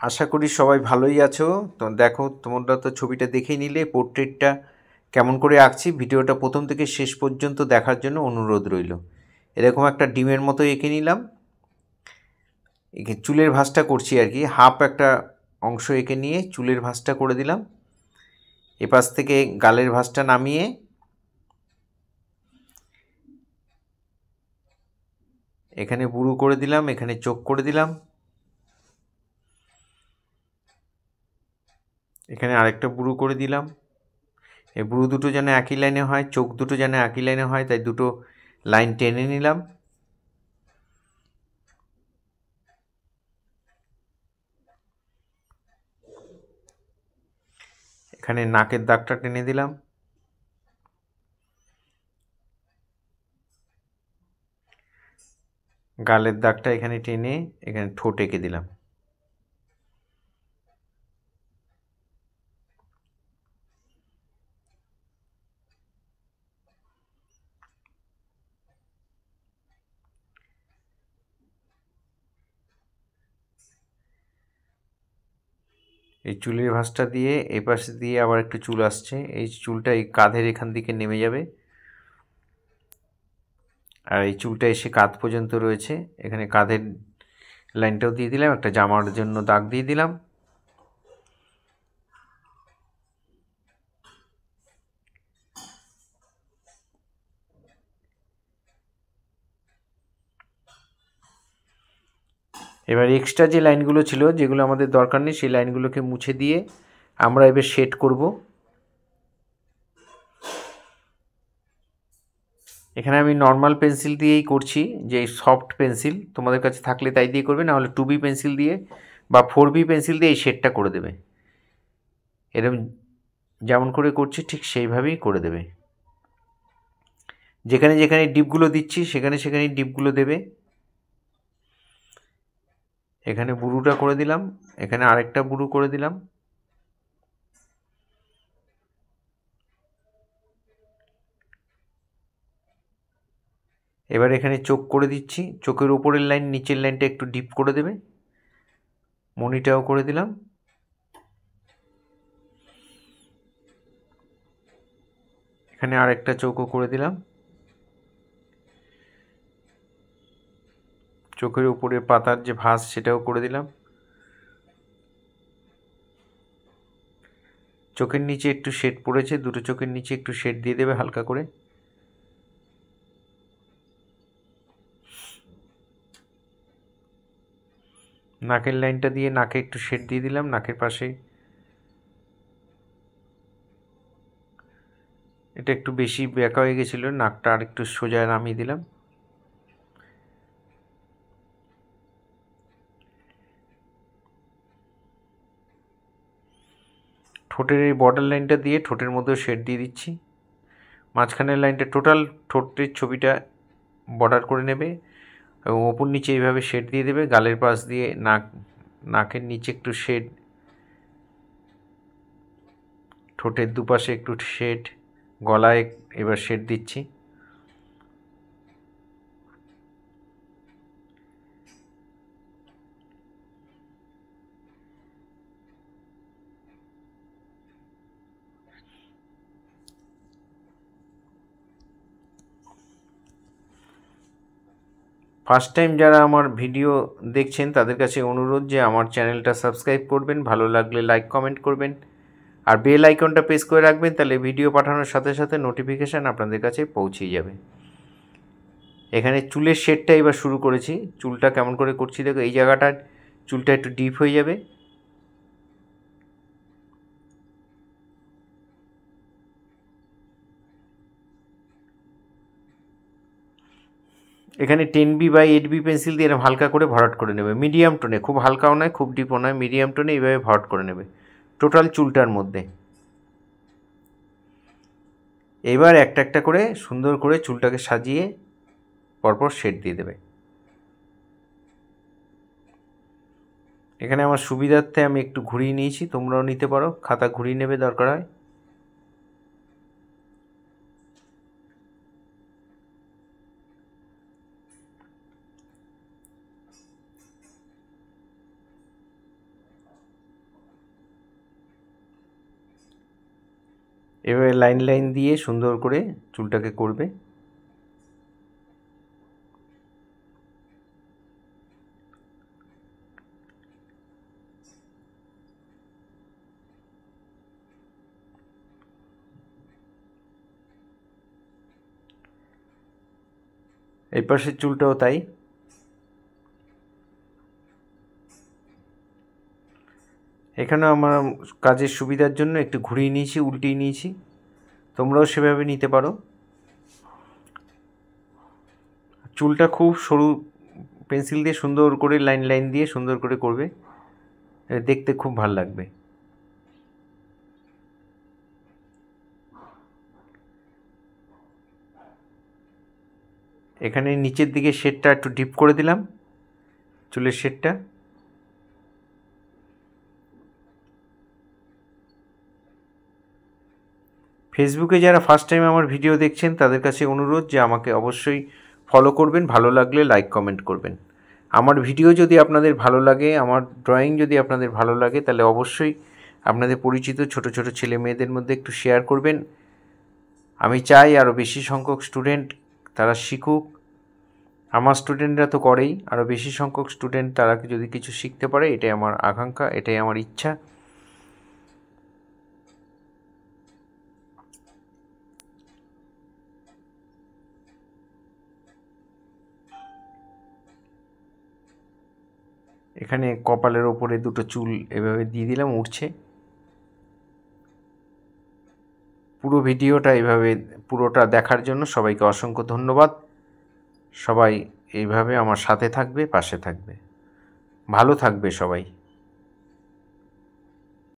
আশা করি সবাই ভালোই আছো। তো দেখো, তোমরা তো ছবিটা দেখেই নিলে পোর্ট্রেটটা কেমন করে আঁকছি। ভিডিওটা প্রথম থেকে শেষ পর্যন্ত দেখার জন্য অনুরোধ রইল। এরকম একটা ডিমের মতো এঁকে নিলাম। এঁকে চুলের ভাঁজটা করছি আর কি, হাফ একটা অংশ এঁকে নিয়ে চুলের ভাঁজটা করে দিলাম। এপাশ থেকে গালের ভাঁজটা নামিয়ে এখানে বুড়ো করে দিলাম, এখানে চোখ করে দিলাম, এখানে আরেকটা বুড়ো করে দিলাম। এই বুড়ো দুটো যেন একই লাইনে হয়, চোখ দুটো যেন একই লাইনে হয়, তাই দুটো লাইন টেনে নিলাম। এখানে নাকের দাগটা টেনে দিলাম। গালের দাগটা এখানে টেনে এখানে ঠোঁট এঁকে দিলাম। এই চুলের ভাঁজটা দিয়ে এই পাশে দিয়ে আবার একটু চুল আসছে, এই চুলটা এই কাঁধের এখান দিকে নেমে যাবে, আর এই চুলটা এসে কাঁধ পর্যন্ত রয়েছে। এখানে কাঁধের লাইনটাও দিয়ে দিলাম, একটা জামার জন্য দাগ দিয়ে দিলাম। এবার এক্সট্রা যে লাইনগুলো ছিল, যেগুলো আমাদের দরকার নেই, সেই লাইনগুলোকে মুছে দিয়ে আমরা এবার শেড করব। এখানে আমি নর্মাল পেন্সিল দিয়েই করছি, যে সফট পেন্সিল তোমাদের কাছে থাকলে তাই দিয়ে করবে, না হলে 2B পেন্সিল দিয়ে বা 4B পেন্সিল দিয়ে এই শেডটা করে দেবে। এরকম যেমন করে করছি ঠিক সেইভাবেই করে দেবে। যেখানে যেখানে ডিপগুলো দিচ্ছি সেখানে সেখানে ডিপগুলো দেবে। এখানে বুড়োটা করে দিলাম, এখানে আরেকটা বুড়ো করে দিলাম। এবার এখানে চোখ করে দিচ্ছি, চোখের উপরের লাইন নিচের লাইনটা একটু ডিপ করে দেবে। মনিটাও করে দিলাম। এখানে আরেকটা চোখও করে দিলাম। চোখের উপরে পাতার যে ভাঁজ সেটাও করে দিলাম। চোখের নিচে একটু শেড পড়েছে, দুটো চোখের নিচে একটু শেড দিয়ে দেবে হালকা করে। নাকের লাইনটা দিয়ে নাকে একটু শেড দিয়ে দিলাম, নাকের পাশে। এটা একটু বেশি বেঁকা হয়ে গেছিলো, নাকটা আর একটু সোজা নামিয়ে দিলাম। ঠোঁটের এই বর্ডার লাইনটা দিয়ে ঠোঁটের মধ্যে শেড দিয়ে দিচ্ছি। মাঝখানের লাইনটা টোটাল ঠোঁটের ছবিটা বর্ডার করে নেবে এবং ওপর নিচে এইভাবে শেড দিয়ে দেবে। গালের পাশ দিয়ে নাকের নিচে একটু শেড, ঠোঁটের দুপাশে একটু শেড, গলায় এবার শেড দিচ্ছি। ফার্স্ট টাইম যারা আমার ভিডিও দেখছেন তাদের কাছে অনুরোধ যে আমার চ্যানেলটা সাবস্ক্রাইব করবেন, ভালো লাগলে লাইক কমেন্ট করবেন, আর বেল আইকনটা প্রেস করে রাখবেন, তাহলে ভিডিও পাঠানোর সাথে সাথে নোটিফিকেশান আপনাদের কাছে পৌঁছে যাবে। এখানে চুলের শেডটা এবার শুরু করেছি। চুলটা কেমন করে করছি দেখো, এই জায়গাটা চুলটা একটু ডিপ হয়ে যাবে। এখানে 10B বা 8B পেন্সিল দিয়ে এরকম হালকা করে ভরাট করে নেবে, মিডিয়াম টোনে, খুব হালকাও নয় খুব ডিপও নয়, মিডিয়াম টোনে এইভাবে ভরাট করে নেবে টোটাল চুলটার মধ্যে। এবার একটা একটা করে সুন্দর করে চুলটাকে সাজিয়ে পরপর শেড দিয়ে দেবে। এখানে আমার সুবিধার্থে আমি একটু ঘুরিয়ে নিয়েছি, তোমরাও নিতে পারো, খাতা ঘুরিয়ে নেবে দরকার হয়। এভাবে লাইন লাইন দিয়ে সুন্দর করে চুলটাকে করবে। এই পাশের চুলটাও তাই। এখানে আমার কাজের সুবিধার জন্য একটু ঘুরিয়ে নিয়েছি, উল্টিয়ে নিয়েছি, তোমরাও সেভাবে নিতে পারো। চুলটা খুব সরু পেন্সিল দিয়ে সুন্দর করে লাইন লাইন দিয়ে সুন্দর করে করবে, দেখতে খুব ভালো লাগবে। এখানে নিচের দিকে শেডটা একটু ডিপ করে দিলাম, চুলের শেডটা। ফেসবুকে যারা ফার্স্ট টাইম আমার ভিডিও দেখছেন তাদের কাছে অনুরোধ যে আমাকে অবশ্যই ফলো করবেন, ভালো লাগলে লাইক কমেন্ট করবেন। আমার ভিডিও যদি আপনাদের ভালো লাগে, আমার ড্রয়িং যদি আপনাদের ভালো লাগে, তাহলে অবশ্যই আপনাদের পরিচিত ছোট ছোট ছেলে মেয়েদের মধ্যে একটু শেয়ার করবেন। আমি চাই আরও বেশি সংখ্যক স্টুডেন্ট তারা শিখুক। আমার স্টুডেন্টরা তো করেই, আরও বেশি সংখ্যক স্টুডেন্ট তারা যদি কিছু শিখতে পারে, এটাই আমার আকাঙ্ক্ষা, এটাই আমার ইচ্ছা। এখানে কপালের ওপরে দুটো চুল এভাবে দিয়ে দিলাম, উঠছে। পুরো ভিডিওটা এইভাবে পুরোটা দেখার জন্য সবাইকে অসংখ্য ধন্যবাদ। সবাই এইভাবে আমার সাথে থাকবে, পাশে থাকবে, ভালো থাকবে সবাই।